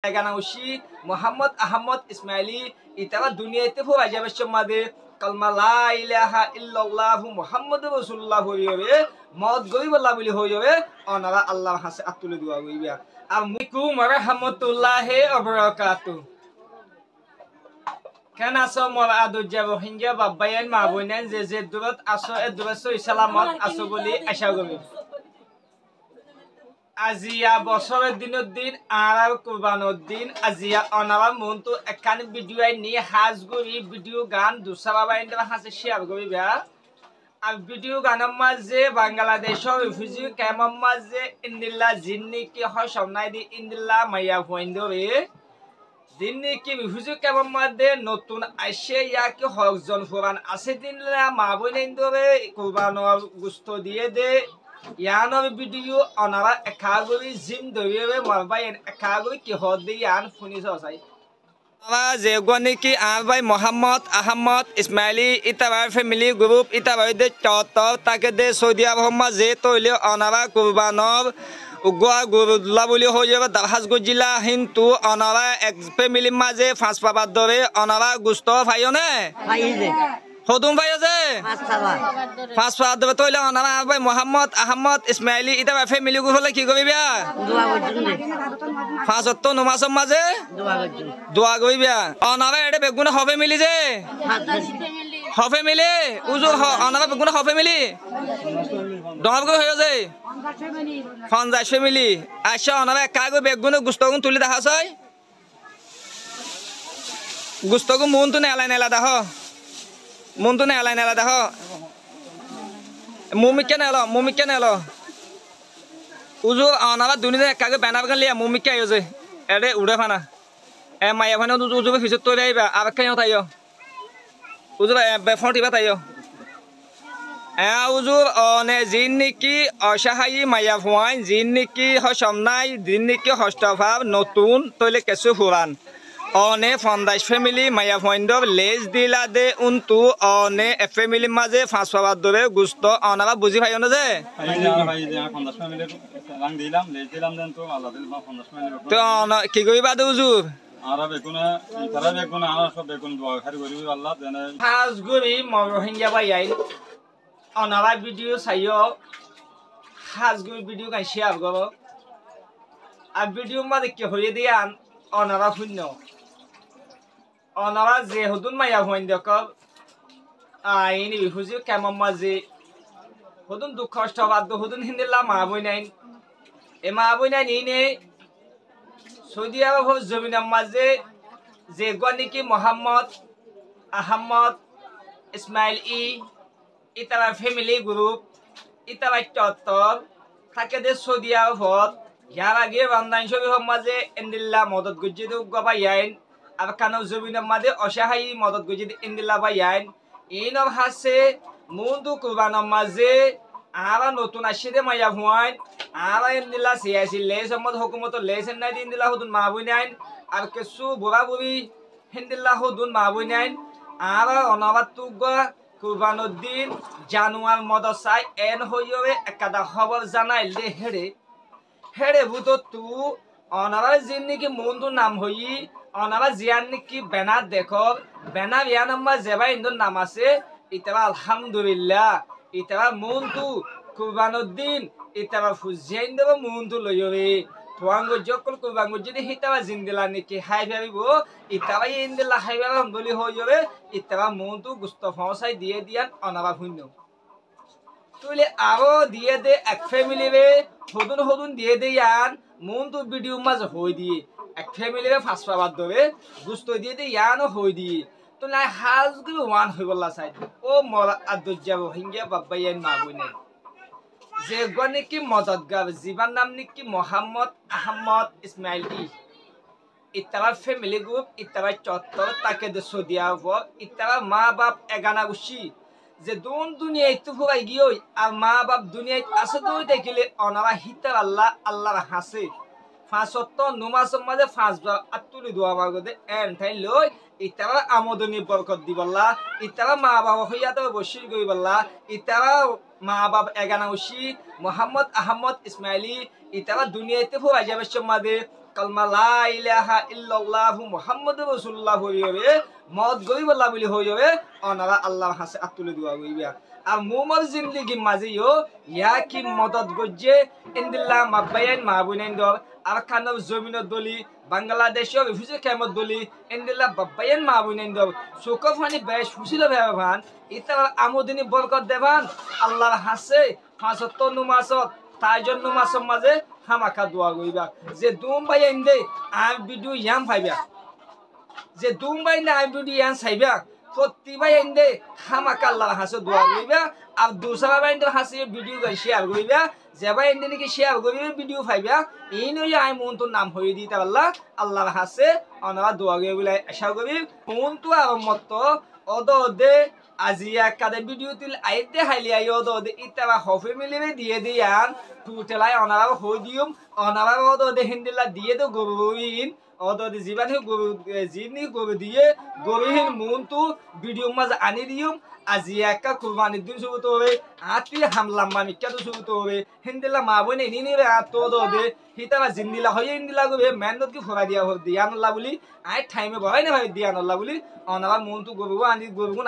এগানা উশি মোহাম্মদ আহমদ ইসমাইলি ইতাবা দুনিয়াতে ফুয়া যাবে সমাদে কালমা লা ইলাহা ইল্লাল্লাহু মুহাম্মাদুর রাসূলুল্লাহ হইবে মদ গরিবল্লাহ বলি হইবে অনারা আল্লাহর হাসে আতুলে দোয়া হইবে আর মুকুম রাহমাতুল্লাহি ওয়া বারাকাতু কেন আসো মোর আদু যাব হিঙ্গা বাবায়ান মা বইনান যে দূরত আসো এ দূরত সই সালামত আসো বলি আশা করি আজিয়া বছরের দিনের দিন আর কুরবানোর দিন আজিয়া অনারা মনটো এখানে ভিডিও নিয়ে হাজ করি ভিডিও গান দুসরা বাইন্দা হাসে শেয়ার করি বেয়া আর ভিডিও গানের মাঝে বাংলাদেশের রিফিউজি ক্যাম্পের মাঝে ইন্দিল্লা জিন্নিকি হয় সামনাই দি ইন্দিল্লা মাইয়া ভয়েন্দরে জিন্নিকি রিফিউজি ক্যাম্পের মাঝে নতুন আইসে ইয়াকে হকজন ফুরান আছে দিনলা মা বইনেন্দরে কুরবানোর গুস্ত দিয়ে দে ইয়ানোর ভিডিও অনারা একাগরি জিম দরিয়ে মারবাই একাগরি কি হদে ইয়ান ফুনিস আসাই আবার যে গনিকি আর ভাই মোহাম্মদ আহমদ ইসমাইলি ইতাবার ফ্যামিলি গ্রুপ ইতাবার দে চত তাকে দে সৌদি আরব যে তৈলে অনারা কুরবানর উগা গুরুল্লাহ বলি হয়ে যাবে দারহাজগঞ্জ জিলা কিন্তু অনারা এক ফ্যামিলির মাঝে ফাঁস পাবার ধরে অনারা গুস্ত ভাইও নে হদুম ভাই আছে ফাঁস পাবার ধরে তৈলে অনারা আর ভাই মোহাম্মদ আহমদ ইসমাইলি ইতাবার ফ্যামিলি গ্রুপ হলে কি করবি বিয়া ফাঁস তো নমাসের মাঝে দোয়া করিবা অনারা এটা বেগুনে হবে মিলি যে হবে মিলি উজুর অনারা বেগুনে হবে মিলি ডঙার করে হয়ে যায় ফঞ্জাই ফ্যামিলি আচ্ছা অনারা কাগো বেগুনে গুস্তগুন তুলি দেখা চাই গুস্তগু মনটো নেলাই নেলা দেখ মনটো নেলাই নেলা দেখ মুমিকে নেল উজুর অনারা দুনিয়া একাগে বেনার গান লিয়া মুমিকে আইও যে এরে উড়ে ফানা এ মাইয়া ফানা উজুবে ফিসত তৈরি আইবা আর কেন তাইও উজুর বেফর দিবা তাইও উজুর অনে জিন নেকি অসহায়ী মাইয়া ফুয়াইন জিন নেকি হসমনাই জিন নেকি হস্তভাব নতুন তৈলে কেঁচু ফুরান অনে ফন্দাইশ ফ্যামিলি মাইয়া ফুয়াইন্দর লেজ দিলা দে উন্তু অনে এ ফ্যামিলির মাঝে ফাঁস পাবার ধরে গুস্ত অনারা বুঝি ভাই না যে তো কি করিবা দে উজুর হাজগুড়ি মরহিঙ্গা বাই অনারা ভিডিও চাইও হাজগুড়ি ভিডিও গাই শেয়ার করো আর ভিডিও মাঝে কি হয়ে দিয়ে অনারা শূন্য অনারা যে হদুন মাইয়া হইন দেখ আইনি বিহুজি কেমন মাঝে হদুন দুঃখ কষ্ট বাদ হদুন হিন্দিল্লা মা বই নাইন এ মা বই নাইন ইনে সৌদি আরব জমিনের মাঝে যে গনিকি মোহাম্মদ আহমদ ইসমাইল ইতারা ফ্যামিলি গ্রুপ ইতারা চত্বর থাকে দে সৌদি আরবত ইয়ার আগে রমজান শরীফের মাঝে ইন্দিল্লা মদত গুজিদ গবাইয়াইন আর কানো জমিনের মাঝে অসহায়ী মদত গুজিদ ইন্দিল্লা বাইয়াইন ইনর হাসে মুন্দু কুরবানের মাঝে আর নতুন আসিদে মাইয়া ভুয়াইন আর ইন্দিল্লা সিয়াসি লেস মদ হুকুমত লেসেন নাই ইন্দিল্লা হুদুন মাহবুই নাইন আর কিছু বুড়া বুড়ি হিন্দিল্লা হুদুন মাহবুই নাইন আর অনাবাদ তুগা কুরবানোর দিন জানুয়ার মদসাই এন হইবে একাদা খবর জানাই দে হেড়ে বুতো তু অনারা জিন নাকি মনটো নাম হই অনারা জিয়ান নাকি বেনার দেখো বেনার ইয়া নাম্বার যেবা ইন্দোর নাম আছে ইতাবা আলহামদুলিল্লাহ ইতাবা মনটো কুরবানোর দিন ইতাবা ফুজিয়াইন দেব মনটো লইবে তোয়াঙ্গ জকল কুরবান যদি হিতাবা জিন্দিলা নাকি হাই ভাবিব ইতাবা ইন্দিলা হাই ভাবম বলি হই যাবে ইতাবা মনটো গুস্ত ফসাই দিয়ে দিয়ান অনারা শূন্য তুলে আরো দিয়ে দে এক ফ্যামিলি রে হদুন দিয়ে দে ইয়ান মন তো ভিডিও মাঝে হই দিয়ে এক ফ্যামিলি রে ফাঁস পাবার ধরে গুস্ত দিয়ে দে ইয়ানও হই দিয়ে তো না হাজ গুলো ওয়ান হই বললা সাইড ও মরা আদুর যাব হিঙ্গিয়া বাবা ইয়ান মা বই নাই যে গনিকি মদতগার জীবন নাম নাকি মোহাম্মদ আহমদ ইসমাইল ইতারা ফ্যামিলি গ্রুপ ইতারা চত্বর তাকে দে সৌদি আরব ইতারা মা বাপ এগানা উশি যে দুনিয়ায় তো ফুরাই গিয়ে আর মা বাপ দুনিয়ায় আছে তো দেখিলে অনারা হিতার আল্লাহর হাসে ফাঁসত্ব নুমাসের মাঝে 5 বার আতুলি দোয়া মাগদে এন ঠাই লই ইতারা আমদনি বরকত দিবল্লা ইতারা মা বাবা হইয়া তো বসির গইবল্লা ইতারা মা বাপ এগানা উশি মোহাম্মদ আহমদ ইসমাইলি ইতারা দুনিয়াতে ফুরাই যাবে মাঝে কালমা লা ইলাহা ইল্লাল্লাহু মুহাম্মাদুর রাসূলুল্লাহ হই হবে মত গই বলা বলি হই হবে অনারা আল্লাহর হাসে আতুলে দোয়া গইবা আর মোমর জিন্দেগি মাঝেও ইয়া কি মদত গজ্জে ইনদিল্লাহ মাবায়ান মাবুনাইন দ আর কানব জমিন দলি বাংলাদেশে রিফিউজি ক্যাম্প দলি ইনদিল্লাহ বাবায়ান মাবুনাইন দ সুকফানি বেশ ফুসিল ভাবান ইতার আমদিনী বরকত দেবান আল্লাহর হাসে 75 নুমাসত তাইজন নুমাসর মাঝে হামাকা দোয়া গইবা যে দুম ভাই ইনদে আর ভিডিও ইয়াম পাইবা যে দুম ভাই না আর ভিডিও ইয়াম সাইবা প্রতিবাই ইনদে হামাকা আল্লাহর হাসে দোয়া গইবা আর দুসরা ভাই ইনদে হাসে ভিডিও শেয়ার গইবা যে ভাই ইনদে নাকি শেয়ার গইবে ভিডিও পাইবা এই নই আই মন তো নাম হই দিতা আল্লাহর হাসে অনারা দোয়া গইবলে আশা করি মন তো আর মত অদদে আজিয়া কাদে ভিডিও তিল আইতে হাইলি আই অদদে ইতারা হফে মিলিবে দিয়ে দিয়ান টুটেলাই অনারা হই দিউম অনারা অদদে হিন্দিলা দিয়ে তো গবইন অদদে জীবানে গবু জিনি গবু দিয়ে গবিহীন মন তো ভিডিও মাঝে আনি দিউম আজিয়া কা কুরবানি দিন শুরু হবে আতি হামলা মামিকা তো শুরু হবে হিন্দিলা মা বনে নিনি রে আত অদদে হিতারা জিন্দিলা হই ইন্দিলা গবে মেহনত কি ফরা দিয়া দিয়ান আল্লাহ বলি আই টাইমে বহাই না ভাই দিয়ান আল্লাহ বলি অনারা মন তো গবু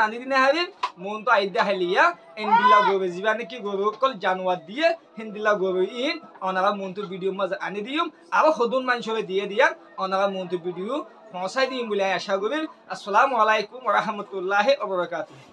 আনি দিনে হাবি মন তো আইদা হাইলিয়া ইন্দিলা গবে জীবানে কি গবু কল জানুয়ার দিয়ে হিন্দিলা গবে ইন অনারা মন তো ভিডিও মাঝে আনি দিউম আর হদুন মানুষরে দিয়ে দিয়ান অনারা মন তো ভিডিও পৌঁছাই দিম বলে আশা করি আসসালামু আলাইকুম ওয়া রাহমাতুল্লাহি ওয়া বারাকাতুহু।